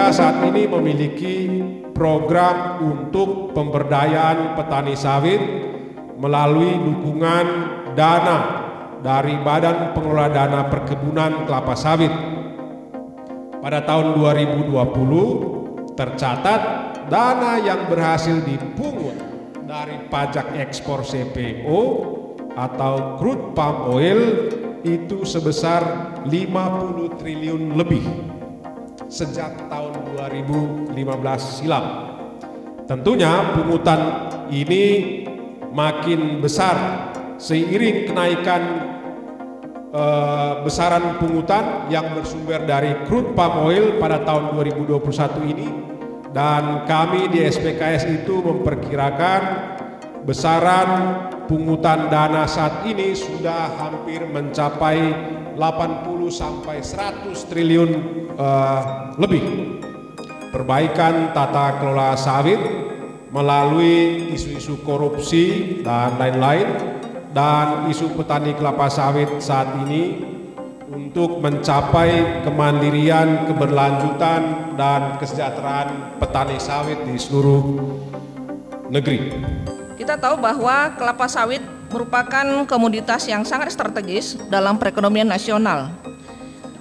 kita saat ini memiliki program untuk pemberdayaan petani sawit melalui dukungan dana dari Badan Pengelola Dana Perkebunan Kelapa Sawit. Pada tahun 2020 tercatat dana yang berhasil dipungut dari pajak ekspor CPO atau crude palm oil itu sebesar 50 triliun lebih sejak tahun 2015 silam. Tentunya pungutan ini makin besar seiring kenaikan besaran pungutan yang bersumber dari crude palm oil pada tahun 2021 ini, dan kami di SPKS itu memperkirakan besaran pungutan dana saat ini sudah hampir mencapai 80 sampai 100 triliun lebih. Perbaikan tata kelola sawit melalui isu-isu korupsi dan lain-lain, dan isu petani kelapa sawit saat ini untuk mencapai kemandirian, keberlanjutan, dan kesejahteraan petani sawit di seluruh negeri. Kita tahu bahwa kelapa sawit merupakan komoditas yang sangat strategis dalam perekonomian nasional.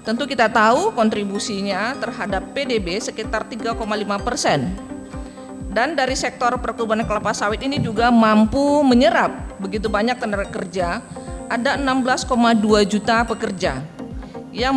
Tentu kita tahu kontribusinya terhadap PDB sekitar 3,5%. Dan dari sektor perkebunan kelapa sawit ini juga mampu menyerap begitu banyak tenaga kerja, ada 16,2 juta pekerja yang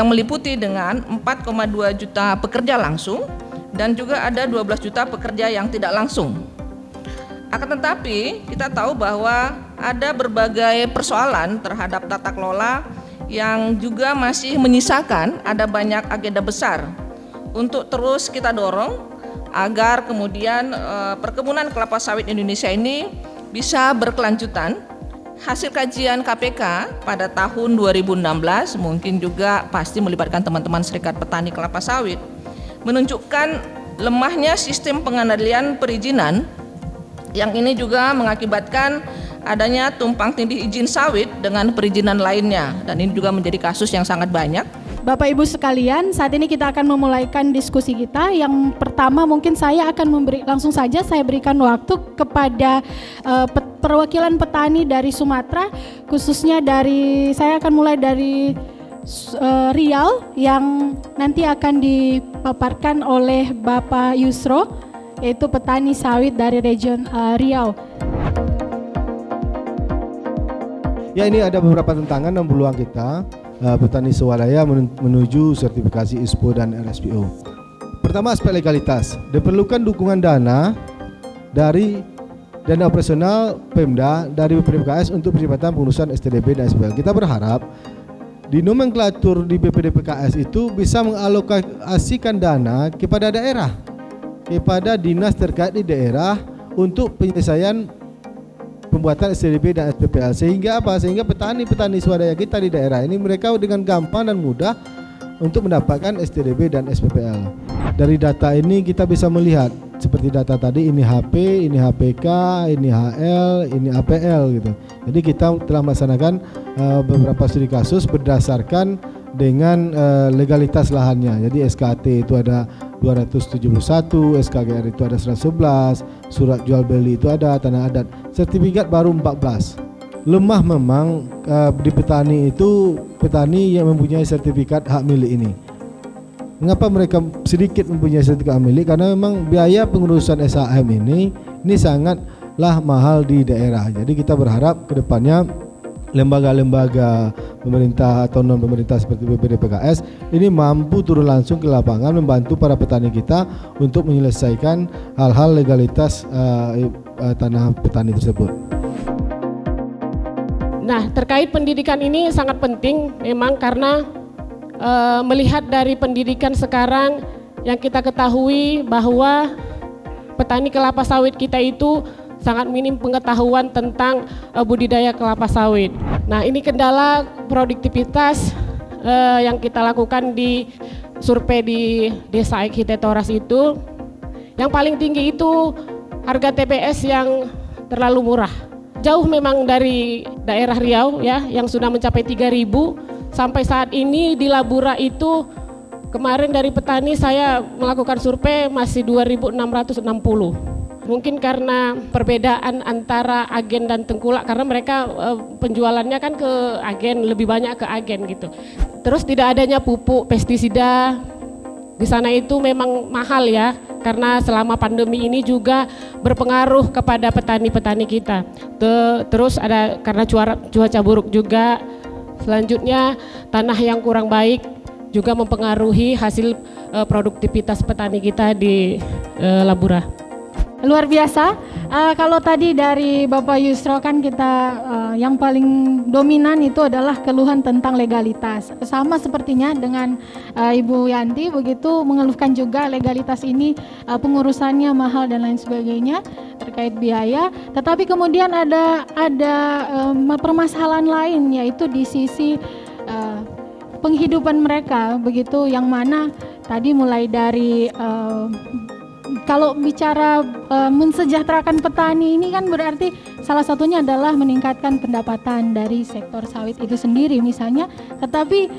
meliputi dengan 4,2 juta pekerja langsung dan juga ada 12 juta pekerja yang tidak langsung. Akan tetapi kita tahu bahwa ada berbagai persoalan terhadap tata kelola yang juga masih menyisakan ada banyak agenda besar untuk terus kita dorong agar kemudian perkebunan kelapa sawit Indonesia ini bisa berkelanjutan. Hasil kajian KPK pada tahun 2016 mungkin juga pasti melibatkan teman-teman Serikat Petani Kelapa Sawit menunjukkan lemahnya sistem pengendalian perizinan, yang ini juga mengakibatkan adanya tumpang tindih izin sawit dengan perizinan lainnya, dan ini juga menjadi kasus yang sangat banyak. Bapak Ibu sekalian, saat ini kita akan memulaikan diskusi kita. Yang pertama mungkin saya akan langsung saja saya berikan waktu kepada perwakilan petani dari Sumatera, khususnya saya akan mulai dari Riau yang nanti akan dipaparkan oleh Bapak Yusro, yaitu petani sawit dari region Riau. Ya, ini ada beberapa tantangan dan peluang kita petani swadaya menuju sertifikasi ISPO dan RSPO. Pertama, aspek legalitas. Diperlukan dukungan dana dari dana operasional Pemda dari BPDPKS untuk percepatan pengurusan STDB dan SPL. Kita berharap di nomenklatur di BPDPKS itu bisa mengalokasikan dana kepada daerah, kepada dinas terkait di daerah untuk penyelesaian pembuatan STDB dan SPPL, sehingga apa? Sehingga petani-petani swadaya kita di daerah ini mereka dengan gampang dan mudah untuk mendapatkan STDB dan SPPL. Dari data ini kita bisa melihat seperti data tadi, ini HP, ini HPK, ini HL, ini APL gitu. Jadi kita telah melaksanakan beberapa studi kasus berdasarkan dengan legalitas lahannya. Jadi SKT itu ada 271, SKGR itu ada 111, surat jual beli itu ada, tanah adat, sertifikat baru 14. Lemah memang di petani itu, petani yang mempunyai sertifikat hak milik ini. Mengapa mereka sedikit mempunyai sertifikat hak milik? Karena memang biaya pengurusan SHM ini sangatlah mahal di daerah. Jadi kita berharap ke depannya lembaga-lembaga pemerintah atau non pemerintah seperti BPDPKS ini mampu turun langsung ke lapangan membantu para petani kita untuk menyelesaikan hal-hal legalitas tanah petani tersebut. Nah, terkait pendidikan ini sangat penting memang karena melihat dari pendidikan sekarang yang kita ketahui bahwa petani kelapa sawit kita itu sangat minim pengetahuan tentang budidaya kelapa sawit. Nah, ini kendala produktivitas yang kita lakukan di survei di Desa Ekite Toras itu. Yang paling tinggi itu harga TPS yang terlalu murah. Jauh memang dari daerah Riau ya, yang sudah mencapai 3.000, sampai saat ini di Labura itu Kemarin dari petani saya melakukan survei masih 2.660. Mungkin karena perbedaan antara agen dan tengkulak, karena mereka penjualannya kan ke agen, lebih banyak ke agen gitu. Terus tidak adanya pupuk pestisida di sana itu memang mahal ya, karena selama pandemi ini juga berpengaruh kepada petani-petani kita. Terus ada karena cuaca buruk juga. Selanjutnya tanah yang kurang baik juga mempengaruhi hasil produktivitas petani kita di Labura. Luar biasa. Kalau tadi dari Bapak Yusro kan kita yang paling dominan itu adalah keluhan tentang legalitas. Sama sepertinya dengan Ibu Yanti begitu, mengeluhkan juga legalitas ini pengurusannya mahal dan lain sebagainya terkait biaya. Tetapi kemudian ada permasalahan lain, yaitu di sisi penghidupan mereka begitu, yang mana tadi mulai dari kalau bicara mensejahterakan petani ini kan berarti salah satunya adalah meningkatkan pendapatan dari sektor sawit itu sendiri misalnya. Tetapi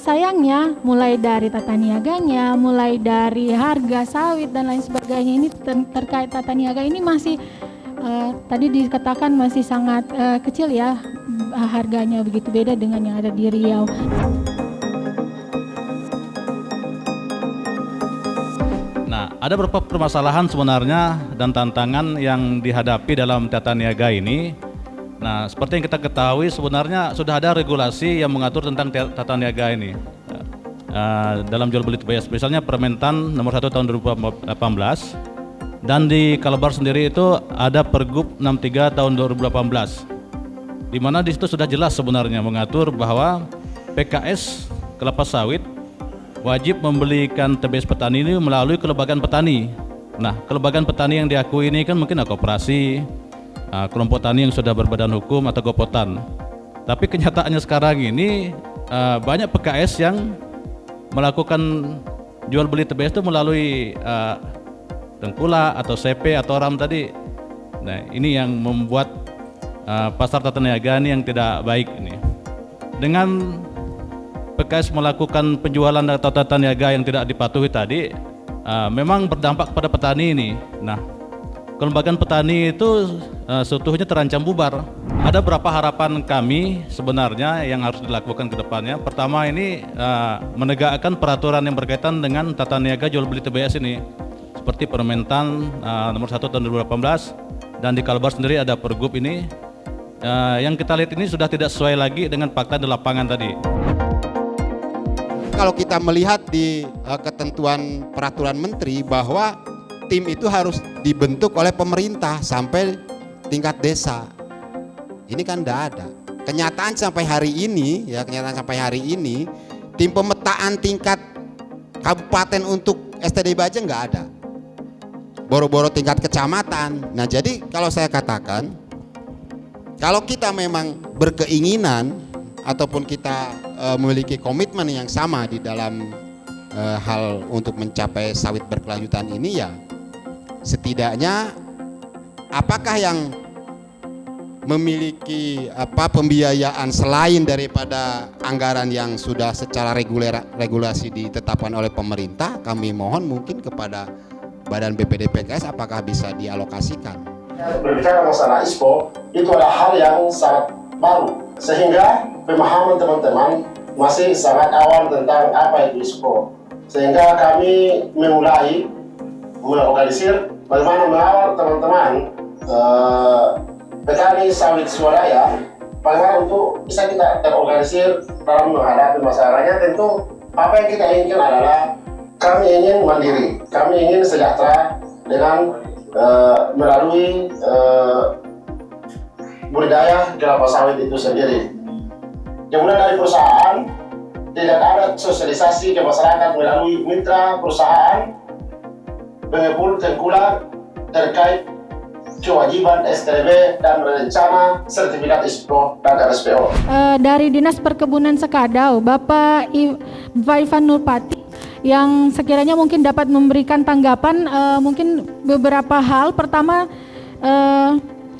sayangnya mulai dari tata niaganya, mulai dari harga sawit dan lain sebagainya, ini terkait tata niaga ini masih tadi dikatakan masih sangat kecil ya harganya, begitu beda dengan yang ada di Riau. Ada beberapa permasalahan sebenarnya dan tantangan yang dihadapi dalam tata niaga ini. Nah, seperti yang kita ketahui sebenarnya sudah ada regulasi yang mengatur tentang tata niaga ini dalam jual beli TBS. Misalnya Permentan nomor 1 tahun 2018, dan di Kalbar sendiri itu ada Pergub 63 tahun 2018, di mana di situ sudah jelas sebenarnya mengatur bahwa PKS kelapa sawit wajib membelikan TBS petani ini melalui kelembagaan petani. Nah, kelembagaan petani yang diakui ini kan mungkin koperasi, kelompok tani yang sudah berbadan hukum atau Gopotan. Tapi kenyataannya sekarang ini banyak PKS yang melakukan jual beli TBS itu melalui tengkulak atau CP atau RAM tadi. Nah, ini yang membuat pasar tata niaga ini yang tidak baik ini. Dengan PKS melakukan penjualan atau tata niaga yang tidak dipatuhi tadi, memang berdampak kepada petani ini. Nah, kelembagaan petani itu seutuhnya terancam bubar. Ada beberapa harapan kami sebenarnya yang harus dilakukan ke depannya. Pertama ini menegakkan peraturan yang berkaitan dengan tata niaga jual beli TBS ini, seperti Permentan nomor 1 tahun 2018, dan di Kalbar sendiri ada Pergub ini. Yang kita lihat ini sudah tidak sesuai lagi dengan fakta di lapangan tadi. Kalau kita melihat di ketentuan peraturan menteri bahwa tim itu harus dibentuk oleh pemerintah sampai tingkat desa. Ini kan tidak ada. Kenyataan sampai hari ini, tim pemetaan tingkat kabupaten untuk STDB aja nggak ada. Boro-boro tingkat kecamatan. Nah, jadi kalau saya katakan, kalau kita memang berkeinginan ataupun kita memiliki komitmen yang sama di dalam hal untuk mencapai sawit berkelanjutan ini, ya setidaknya apakah yang memiliki pembiayaan selain daripada anggaran yang sudah secara regulasi ditetapkan oleh pemerintah, kami mohon mungkin kepada Badan BPD PKS apakah bisa dialokasikan. Berbicara masalah ISPO itu adalah hal yang sangat baru, sehingga pemahaman teman-teman masih sangat awal tentang apa itu ISPO. Sehingga kami memulai mengorganisir bagaimana mengawal teman-teman petani sawit swadaya, bagaimana untuk bisa kita terorganisir dalam menghadapi masalahnya. Tentu apa yang kita inginkan adalah kami ingin mandiri, kami ingin sejahtera dengan melalui budidaya kelapa sawit itu sendiri. Kemudian dari perusahaan tidak ada sosialisasi ke masyarakat melalui mitra perusahaan pengepul tengkulak terkait kewajiban STDB dan rencana sertifikat ISPO dan RSPO. Dari Dinas Perkebunan Sekadau, Bapak Ivan Nurpati, yang sekiranya mungkin dapat memberikan tanggapan mungkin beberapa hal. Pertama,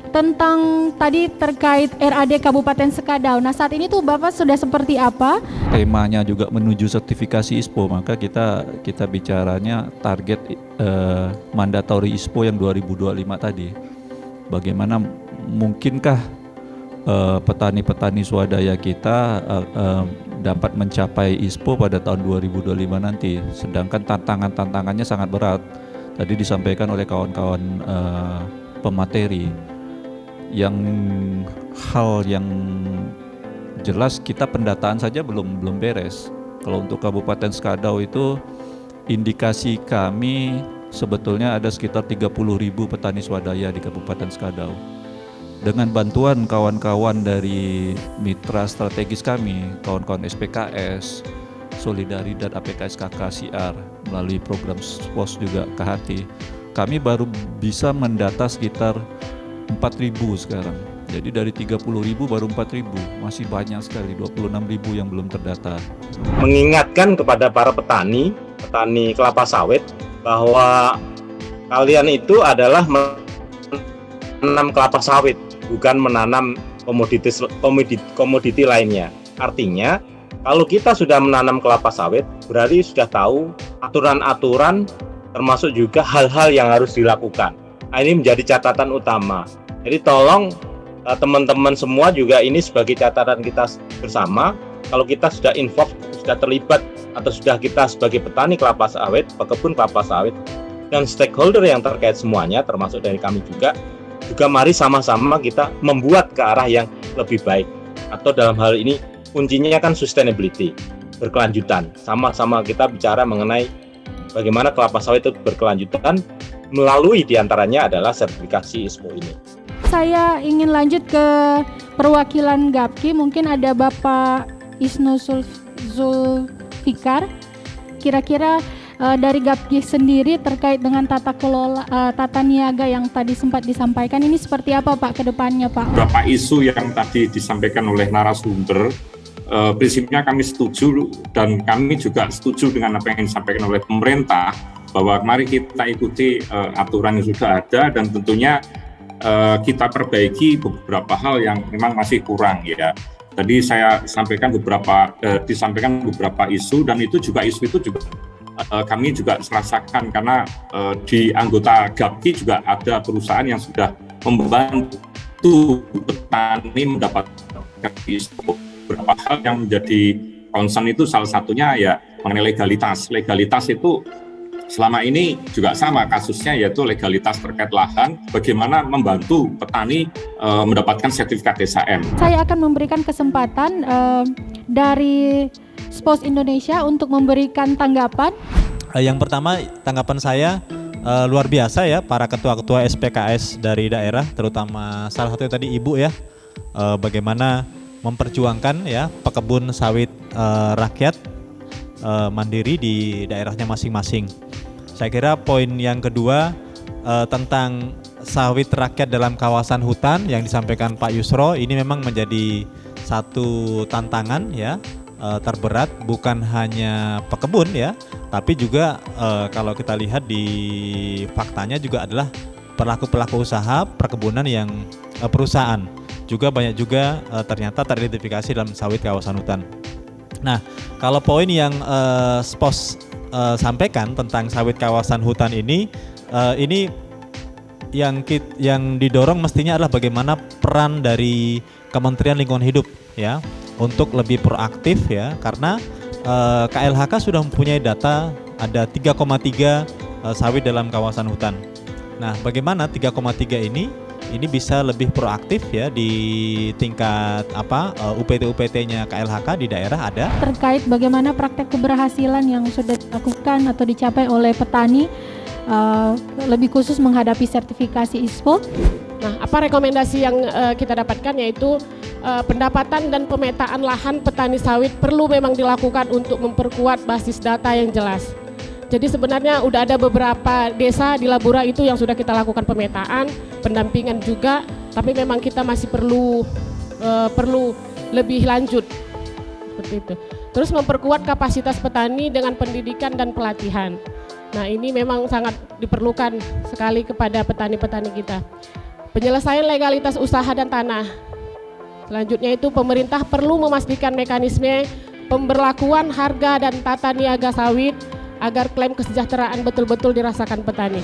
tentang tadi terkait RAD Kabupaten Sekadau. Nah, saat ini tuh Bapak sudah seperti apa? Temanya juga menuju sertifikasi ISPO, maka kita bicaranya target mandatory ISPO yang 2025 tadi. Bagaimana mungkinkah petani-petani swadaya kita dapat mencapai ISPO pada tahun 2025 nanti. Sedangkan tantangannya sangat berat. Tadi disampaikan oleh kawan-kawan pemateri. Hal yang jelas kita pendataan saja belum beres. Kalau untuk Kabupaten Sekadau itu indikasi kami sebetulnya ada sekitar 30.000 petani swadaya di Kabupaten Sekadau. Dengan bantuan kawan-kawan dari mitra strategis kami, kawan-kawan SPKS, Solidaridad APKS KKCR, melalui program SPOS juga KHT, kami baru bisa mendata sekitar 4.000 sekarang. Jadi dari 30.000 baru 4.000, masih banyak sekali, 26.000 yang belum terdata. Mengingatkan kepada para petani kelapa sawit bahwa kalian itu adalah menanam kelapa sawit, bukan menanam komoditi lainnya. Artinya, kalau kita sudah menanam kelapa sawit, berarti sudah tahu aturan-aturan termasuk juga hal-hal yang harus dilakukan. Nah, ini menjadi catatan utama. Jadi tolong teman-teman semua juga ini sebagai catatan kita bersama. Kalau kita sudah involved, sudah terlibat, atau sudah kita sebagai petani kelapa sawit, pekebun kelapa sawit, dan stakeholder yang terkait semuanya, termasuk dari kami juga mari sama-sama kita membuat ke arah yang lebih baik. Atau dalam hal ini kuncinya kan sustainability, berkelanjutan. Sama-sama kita bicara mengenai bagaimana kelapa sawit itu berkelanjutan melalui diantaranya adalah sertifikasi ISPO ini. Saya ingin lanjut ke perwakilan GAPKI, mungkin ada Bapak Isnu Zulfikar. Kira-kira dari GAPKI sendiri terkait dengan tata niaga yang tadi sempat disampaikan, ini seperti apa Pak ke depannya Pak? Beberapa isu yang tadi disampaikan oleh narasumber, prinsipnya kami setuju, dan kami juga setuju dengan apa yang disampaikan oleh pemerintah, bahwa mari kita ikuti aturan yang sudah ada, dan tentunya kita perbaiki beberapa hal yang memang masih kurang ya. Tadi saya sampaikan disampaikan beberapa isu, dan isu itu juga kami juga merasakan, karena di anggota GAPKI juga ada perusahaan yang sudah membantu petani mendapatkan ISPO. Beberapa hal yang menjadi concern itu salah satunya ya mengenai legalitas. Legalitas itu selama ini juga sama kasusnya, yaitu legalitas terkait lahan, bagaimana membantu petani mendapatkan sertifikat SHM. Saya akan memberikan kesempatan dari SPOS Indonesia untuk memberikan tanggapan. Yang pertama, tanggapan saya luar biasa ya, para ketua-ketua SPKS dari daerah, terutama salah satunya tadi Ibu ya, bagaimana memperjuangkan ya pekebun sawit rakyat mandiri di daerahnya masing-masing. Saya kira poin yang kedua tentang sawit rakyat dalam kawasan hutan yang disampaikan Pak Yusro, ini memang menjadi satu tantangan ya terberat, bukan hanya pekebun ya, tapi juga kalau kita lihat di faktanya juga adalah pelaku-pelaku usaha perkebunan yang perusahaan juga banyak juga ternyata teridentifikasi dalam sawit kawasan hutan. Nah, kalau poin yang SPOS sampaikan tentang sawit kawasan hutan ini yang didorong mestinya adalah bagaimana peran dari Kementerian Lingkungan Hidup ya untuk lebih proaktif ya, karena KLHK sudah mempunyai data ada 3,3 sawit dalam kawasan hutan. Nah, bagaimana 3,3 ini bisa lebih proaktif ya di tingkat UPT-UPT-nya KLHK di daerah ada. Terkait bagaimana praktek keberhasilan yang sudah dilakukan atau dicapai oleh petani lebih khusus menghadapi sertifikasi ISPO. Nah, apa rekomendasi yang kita dapatkan, yaitu pendapatan dan pemetaan lahan petani sawit perlu memang dilakukan untuk memperkuat basis data yang jelas. Jadi sebenarnya udah ada beberapa desa di Labura itu yang sudah kita lakukan pemetaan, pendampingan juga, tapi memang kita masih perlu lebih lanjut seperti itu. Terus memperkuat kapasitas petani dengan pendidikan dan pelatihan. Nah, ini memang sangat diperlukan sekali kepada petani-petani kita. Penyelesaian legalitas usaha dan tanah. Selanjutnya itu pemerintah perlu memastikan mekanisme pemberlakuan harga dan tata niaga sawit agar klaim kesejahteraan betul-betul dirasakan petani.